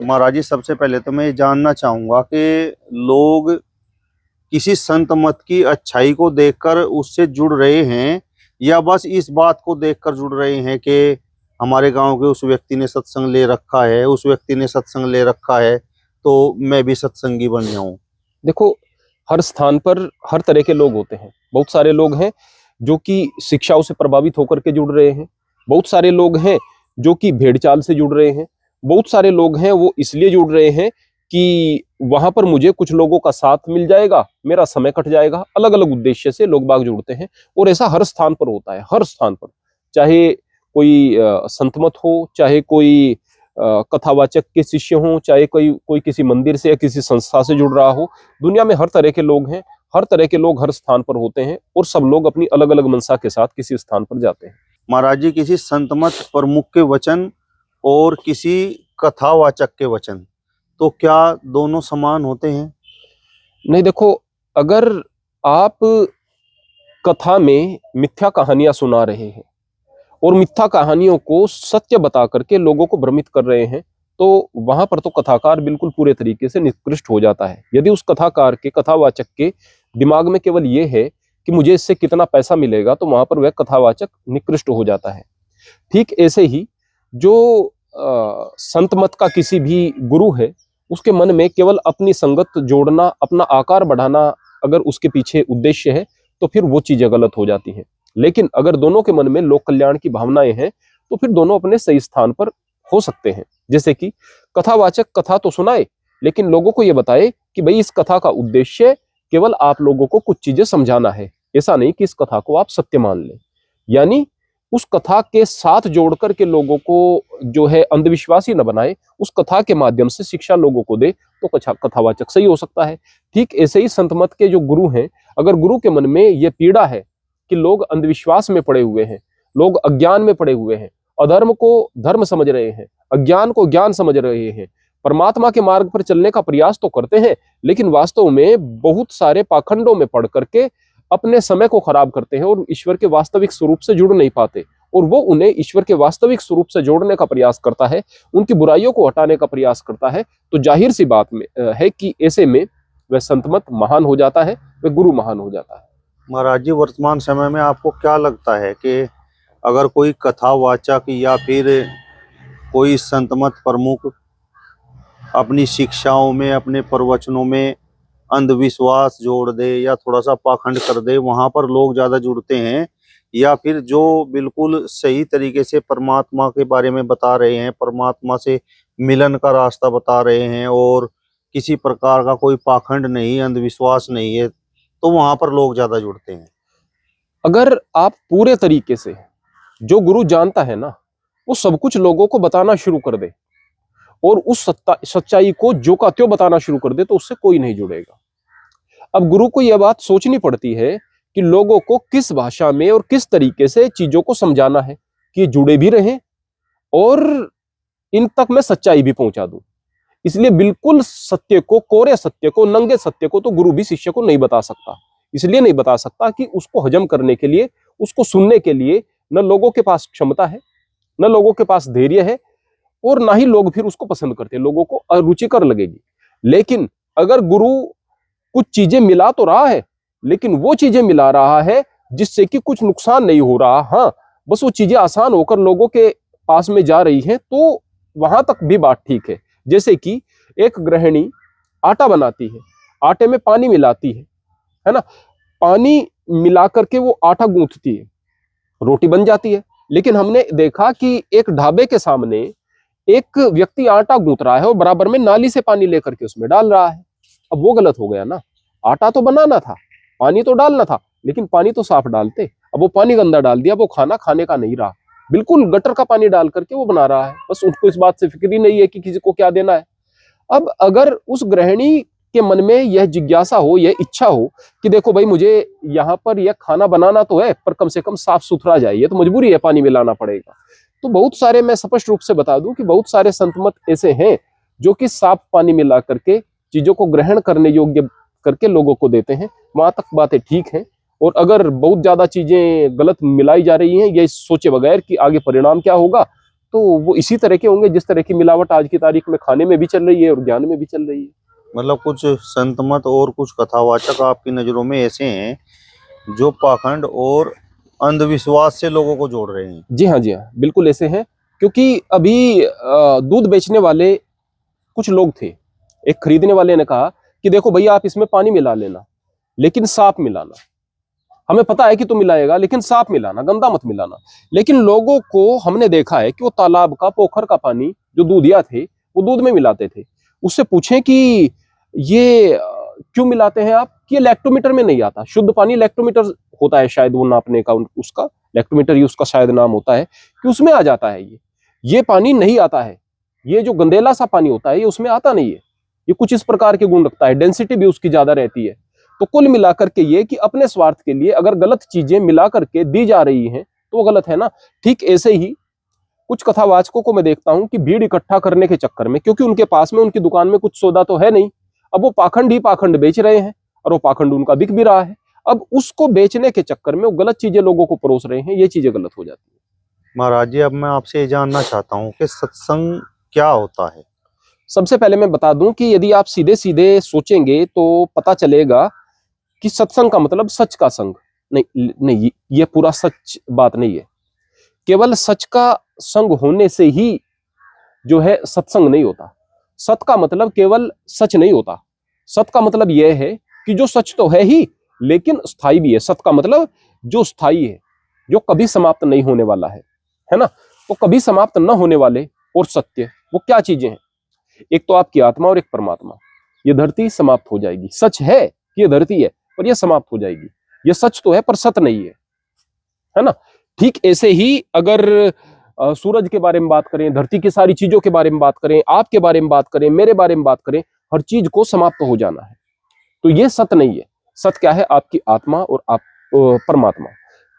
महाराज जी, सबसे पहले तो मैं ये जानना चाहूंगा कि लोग किसी संत मत की अच्छाई को देखकर उससे जुड़ रहे हैं, या बस इस बात को देखकर जुड़ रहे हैं कि हमारे गांव के उस व्यक्ति ने सत्संग ले रखा है, उस व्यक्ति ने सत्संग ले रखा है, तो मैं भी सत्संगी बन जाऊं। देखो, हर स्थान पर हर तरह के लोग होते हैं। बहुत सारे लोग हैं जो कि शिक्षाओं से प्रभावित होकर के जुड़ रहे हैं। बहुत सारे लोग हैं जो कि भेड़ चाल से जुड़ रहे हैं। बहुत सारे लोग हैं वो इसलिए जुड़ रहे हैं कि वहां पर मुझे कुछ लोगों का साथ मिल जाएगा, मेरा समय कट जाएगा। अलग अलग उद्देश्य से लोग बाग जुड़ते हैं और ऐसा हर स्थान पर होता है। हर स्थान पर, चाहे कोई संत मत हो, चाहे कोई कथावाचक के शिष्य हों, चाहे कोई कोई किसी मंदिर से या किसी संस्था से जुड़ रहा हो। दुनिया में हर तरह के लोग हैं, हर तरह के लोग हर स्थान पर होते हैं और सब लोग अपनी अलग अलग मंशा के साथ किसी स्थान पर जाते हैं। महाराज जी, किसी संत मत प्रमुख के वचन और किसी कथावाचक के वचन, तो क्या दोनों समान होते हैं? नहीं, देखो, अगर आप कथा में मिथ्या कहानियां सुना रहे हैं और मिथ्या कहानियों को सत्य बता करके लोगों को भ्रमित कर रहे हैं, तो वहां पर तो कथाकार बिल्कुल पूरे तरीके से निकृष्ट हो जाता है। यदि उस कथाकार के, कथावाचक के दिमाग में केवल ये है कि मुझे इससे कितना पैसा मिलेगा, तो वहां पर वह कथावाचक निकृष्ट हो जाता है। ठीक ऐसे ही जो संत मत का किसी भी गुरु है, उसके मन में केवल अपनी संगत जोड़ना, अपना आकार बढ़ाना अगर उसके पीछे उद्देश्य है, तो फिर वो चीजें गलत हो जाती हैं। लेकिन अगर दोनों के मन में लोक कल्याण की भावनाएं हैं, तो फिर दोनों अपने सही स्थान पर हो सकते हैं। जैसे कि कथावाचक कथा तो सुनाए, लेकिन लोगों को यह बताए कि भाई इस कथा का उद्देश्य केवल आप लोगों को कुछ चीजें समझाना है, ऐसा नहीं कि इस कथा को आप सत्य मान लें। यानी उस कथा के साथ जोड़ करके लोगों को जो है अंधविश्वासी न बनाए, उस कथा के माध्यम से शिक्षा लोगों को दे, तो कथावाचक सही हो सकता है। ठीक ऐसे ही संत मत के जो गुरु हैं, अगर गुरु के मन में यह पीड़ा है कि लोग अंधविश्वास में पड़े हुए हैं, लोग अज्ञान में पड़े हुए हैं, अधर्म को धर्म समझ रहे हैं, अज्ञान को ज्ञान समझ रहे हैं, परमात्मा के मार्ग पर चलने का प्रयास तो करते हैं, लेकिन वास्तव में बहुत सारे पाखंडों में पड़ करके अपने समय को खराब करते हैं और ईश्वर के वास्तविक स्वरूप से जुड़ नहीं पाते, और वो उन्हें ईश्वर के वास्तविक स्वरूप से जोड़ने का प्रयास करता है, उनकी बुराइयों को हटाने का प्रयास करता है, तो जाहिर सी बात में है कि ऐसे में वह संतमत महान हो जाता है, वह गुरु महान हो जाता है। महाराज जी, वर्तमान समय में आपको क्या लगता है कि अगर कोई कथावाचक या फिर कोई संत मत प्रमुख अपनी शिक्षाओं में, अपने प्रवचनों में अंधविश्वास जोड़ दे या थोड़ा सा पाखंड कर दे, वहां पर लोग ज्यादा जुड़ते हैं, या फिर जो बिल्कुल सही तरीके से परमात्मा के बारे में बता रहे हैं, परमात्मा से मिलन का रास्ता बता रहे हैं और किसी प्रकार का कोई पाखंड नहीं, अंधविश्वास नहीं है, तो वहां पर लोग ज्यादा जुड़ते हैं? अगर आप पूरे तरीके से, जो गुरु जानता है ना, वो सब कुछ लोगों को बताना शुरू कर दे और उस सच्चाई को जो का त्यों बताना शुरू कर दे, तो उससे कोई नहीं जुड़ेगा। अब गुरु को यह बात सोचनी पड़ती है कि लोगों को किस भाषा में और किस तरीके से चीजों को समझाना है कि ये जुड़े भी रहें और इन तक मैं सच्चाई भी पहुंचा दूं। इसलिए बिल्कुल सत्य को, कोरे सत्य को, नंगे सत्य को तो गुरु भी शिष्य को नहीं बता सकता। इसलिए नहीं बता सकता कि उसको हजम करने के लिए, उसको सुनने के लिए न लोगों के पास क्षमता है, न लोगों के पास धैर्य है, और ना ही लोग फिर उसको पसंद करते हैं, लोगों को अरुचिकर लगेगी। लेकिन अगर गुरु कुछ चीजें मिला तो रहा है, लेकिन वो चीजें मिला रहा है जिससे कि कुछ नुकसान नहीं हो रहा, हाँ, बस वो चीजें आसान होकर लोगों के पास में जा रही हैं, तो वहां तक भी बात ठीक है। जैसे कि एक गृहिणी आटा बनाती है, आटे में पानी मिलाती है ना, पानी मिला करके वो आटा गूंथती है, रोटी बन जाती है। लेकिन हमने देखा कि एक ढाबे के सामने एक व्यक्ति आटा गूंथ रहा है और बराबर में नाली से पानी लेकर के उसमें डाल रहा है। अब वो गलत हो गया ना, आटा तो बनाना था, पानी तो डालना था, लेकिन पानी तो साफ डालते। अब वो पानी गंदा डाल दिया, वो खाना खाने का नहीं रहा, बिल्कुल गटर का पानी डाल करके वो बना रहा है, बस उनको इस बात से फिक्र ही नहीं है कि किसी को क्या देना है। अब अगर उस गृहिणी के मन में यह जिज्ञासा हो, यह इच्छा हो कि देखो भाई, मुझे यहाँ पर यह खाना बनाना तो है, पर कम से कम साफ सुथरा जाए, ये तो मजबूरी है, पानी मिलाना पड़ेगा। तो बहुत सारे, मैं स्पष्ट रूप से बता दूं कि बहुत सारे संत मत ऐसे हैं जो कि साफ पानी मिला करके चीजों को ग्रहण करने योग्य करके लोगों को देते हैं। वहां तक बातें ठीक है। और अगर बहुत ज्यादा चीजें गलत मिलाई जा रही हैं, ये सोचे बगैर कि आगे परिणाम क्या होगा, तो वो इसी तरह के होंगे जिस तरह की मिलावट आज की तारीख में खाने में भी चल रही है और ज्ञान में भी चल रही है। मतलब कुछ संत मत और कुछ कथावाचक आपकी नजरों में ऐसे हैं जो पाखंड और अंधविश्वास से लोगों को जोड़ रहे हैं। जी हाँ, जी हाँ, बिल्कुल ऐसे हैं। क्योंकि अभी दूध बेचने वाले कुछ लोग थे, एक खरीदने वाले ने कहा कि देखो भैया आप इसमें पानी मिला लेना, लेकिन साफ मिलाना। हमें पता है कि तुम मिलाएगा, लेकिन साफ मिलाना, गंदा मत मिलाना। लेकिन लोगों को हमने देखा है कि वो तालाब का, पोखर का पानी जो दूधिया थे वो दूध में मिलाते थे। उससे पूछें कि ये क्यों मिलाते हैं आप, कि ये लैक्टोमीटर में नहीं आता। शुद्ध पानी लैक्टोमीटर होता है शायद वो नापने का, उसका लैक्टोमीटर ही उसका शायद नाम होता है, कि उसमें आ जाता है ये पानी नहीं आता है। ये जो गंदेला सा पानी होता है ये उसमें आता नहीं है। ये कुछ इस प्रकार के गुण रखता है, डेंसिटी भी उसकी ज्यादा रहती है। तो कुल मिलाकर के ये कि अपने स्वार्थ के लिए अगर गलत चीजें मिला करके दी जा रही हैं तो वो गलत है ना। ठीक ऐसे ही कुछ कथावाचकों को मैं देखता हूं कि भीड़ इकट्ठा करने के चक्कर में, क्योंकि उनके पास में, उनकी दुकान में कुछ सौदा तो है नहीं, अब वो पाखंड ही पाखंड बेच रहे हैं और वो पाखंड उनका बिक भी रहा है। अब उसको बेचने के चक्कर में वो गलत चीजें लोगों को परोस रहे हैं, ये चीजें गलत हो जाती है। महाराज जी, अब मैं आपसे ये जानना चाहता हूँ कि सत्संग क्या होता है। सबसे पहले मैं बता दूं कि यदि आप सीधे सीधे सोचेंगे तो पता चलेगा कि सत्संग का मतलब सच का संग नहीं। नहीं, ये पूरा सच बात नहीं है। केवल सच का संग होने से ही जो है सत्संग नहीं होता। सत का मतलब केवल सच नहीं होता। सत का मतलब यह है कि जो सच तो है ही लेकिन स्थायी भी है। सत का मतलब जो स्थायी है, जो कभी समाप्त नहीं होने वाला है ना। तो कभी समाप्त न होने वाले और सत्य वो क्या चीजें हैं? एक तो आपकी आत्मा और एक परमात्मा। ये धरती समाप्त हो जाएगी, सच है कि ये धरती है पर ये समाप्त हो जाएगी। ये सच तो है पर सत नहीं है ना। ठीक ऐसे ही अगर सूरज के बारे में बात करें, धरती की सारी चीजों के बारे में बात करें, आपके बारे में बात करें, मेरे बारे में बात करें, हर चीज को समाप्त हो जाना है, तो ये सत नहीं है। सत क्या है? आपकी आत्मा और आप परमात्मा।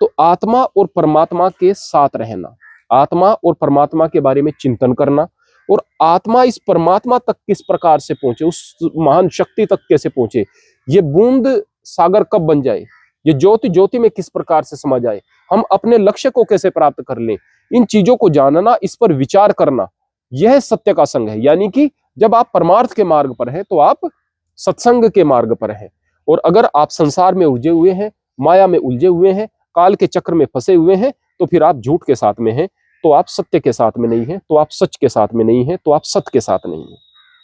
तो आत्मा और परमात्मा के साथ रहना, आत्मा और परमात्मा के बारे में चिंतन करना, और आत्मा इस परमात्मा तक किस प्रकार से पहुंचे, उस महान शक्ति तक कैसे पहुंचे, ये बूंद सागर कब बन जाए, ये ज्योति ज्योति में किस प्रकार से समा जाए, हम अपने लक्ष्य को कैसे प्राप्त कर लें, इन चीजों को जानना, इस पर विचार करना, यह सत्य का संग है। यानी कि जब आप परमार्थ के मार्ग पर हैं तो आप सत्संग के मार्ग पर हैं। और अगर आप संसार में उलझे हुए हैं, माया में उलझे हुए हैं, काल के चक्र में फंसे हुए हैं, तो फिर आप झूठ के साथ में हैं, तो आप सत्य के साथ में नहीं हैं, तो आप सच के साथ में नहीं हैं, तो आप सत्य के साथ नहीं हैं।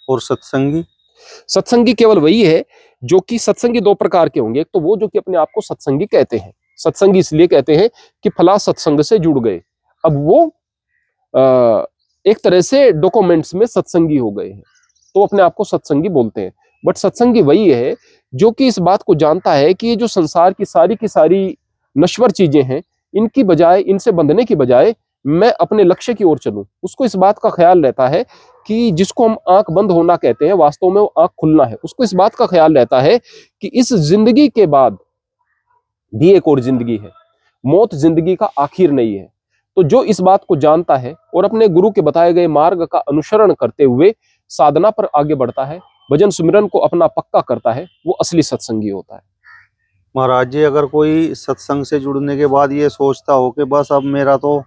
और सत्संगी? सत्संगी केवल वही है जो कि, सत्संगी दो प्रकार के होंगे। एक तो वो जो कि अपने आप को सत्संगी कहते हैं। सत्संगी इसलिए कहते हैं कि फला सत्संग से जुड़ गए। अब वो एक तरह से डॉक्यूमेंट्स में सत्संगी हो गए हैं, तो अपने आप को सत्संगी बोलते हैं। बट सत्संगी वही है जो कि इस बात को जानता है कि ये जो संसार की सारी नश्वर चीजें हैं, इनकी बजाय, इनसे बंधने की बजाय मैं अपने लक्ष्य की ओर चलूं। उसको इस बात का ख्याल रहता है कि जिसको हम आंख बंद होना कहते हैं, वास्तव में वो आंख खुलना है। उसको इस बात का ख्याल रहता है कि इस जिंदगी के बाद भी एक और जिंदगी है, मौत जिंदगी का आखिर नहीं है। तो जो इस बात को जानता है और अपने गुरु के बताए गए मार्ग का अनुसरण करते हुए साधना पर आगे बढ़ता है, भजन सुमिरन को अपना पक्का करता है, वो असली सत्संगी होता है। महाराज जी, अगर कोई सत्संग से जुड़ने के बाद ये सोचता हो कि बस अब मेरा तो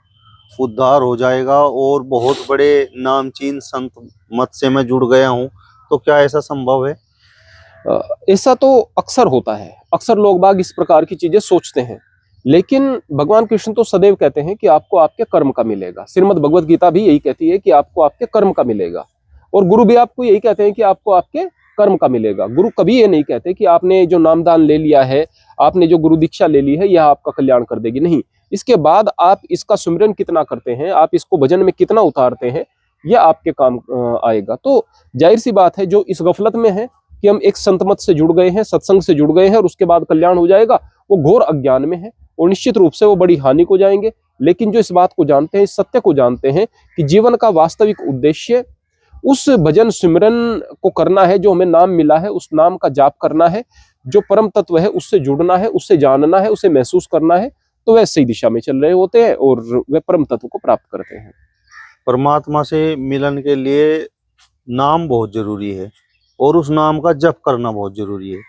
उद्धार हो जाएगा और बहुत बड़े नामचीन संत मत से मैं जुड़ गया हूँ, तो क्या ऐसा संभव है? ऐसा तो अक्सर होता है, अक्सर लोग बाग इस प्रकार की चीजें सोचते हैं। लेकिन भगवान कृष्ण तो सदैव कहते हैं कि आपको आपके कर्म का मिलेगा। श्रीमद् भगवद गीता भी यही कहती है कि आपको आपके कर्म का मिलेगा। और गुरु भी आपको यही कहते हैं कि आपको आपके कर्म का मिलेगा। गुरु कभी ये नहीं कहते कि आपने जो नामदान ले लिया है, आपने जो गुरु दीक्षा ले ली है, यह आपका कल्याण कर देगी। नहीं, इसके बाद आप इसका सुमिरन कितना करते हैं, आप इसको भजन में कितना उतारते हैं, यह आपके काम आएगा। तो जाहिर सी बात है, जो इस गफलत में है कि हम एक संत मत से जुड़ गए हैं, सत्संग से जुड़ गए हैं और उसके बाद कल्याण हो जाएगा, वो घोर अज्ञान में है और निश्चित रूप से वो बड़ी हानि को जाएंगे। लेकिन जो इस बात को जानते हैं, इस सत्य को जानते हैं कि जीवन का वास्तविक उद्देश्य उस भजन सिमरन को करना है, जो हमें नाम मिला है, उस नाम का जाप करना है, जो परम तत्व है उससे जुड़ना है, उससे जानना है, उसे महसूस करना है, तो वह सही दिशा में चल रहे होते हैं और वे परम तत्व को प्राप्त करते हैं। परमात्मा से मिलन के लिए नाम बहुत जरूरी है और उस नाम का जप करना बहुत जरूरी है।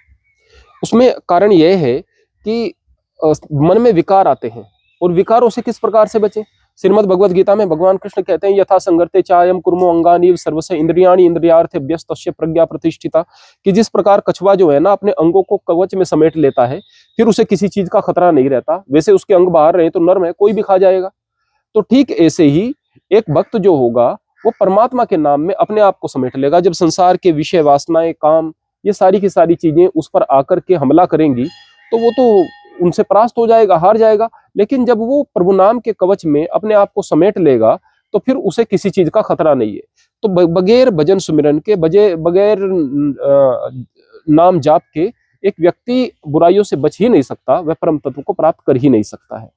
उसमें कारण यह है कि मन में विकार आते हैं और विकारों से किस प्रकार से बचें? श्रीमद् भगवद गीता में भगवान कृष्ण कहते हैं यथा संगर्ते चायम कुर्मो अंगानीव सर्वस्य इंद्रियाणि इंद्रियार्थे व्यस्तस्य प्रज्ञा प्रतिष्ठिता, कि जिस प्रकार कछुआ जो है ना अपने अंगों को कवच में समेट लेता है, फिर उसे किसी चीज का खतरा नहीं रहता। वैसे उसके अंग बाहर रहे तो नर्म है, कोई भी खा जाएगा। तो ठीक ऐसे ही एक भक्त जो होगा वो परमात्मा के नाम में अपने आप को समेट लेगा। जब संसार के विषय, वासनाएं, काम, ये सारी की सारी चीजें उस पर आकर के हमला करेंगी तो वो तो उनसे परास्त हो जाएगा, हार जाएगा। लेकिन जब वो प्रभु नाम के कवच में अपने आप को समेट लेगा तो फिर उसे किसी चीज का खतरा नहीं है। तो बगैर भजन सुमिरन के, बगैर नाम जाप के एक व्यक्ति बुराइयों से बच ही नहीं सकता, वह परम तत्व को प्राप्त कर ही नहीं सकता है।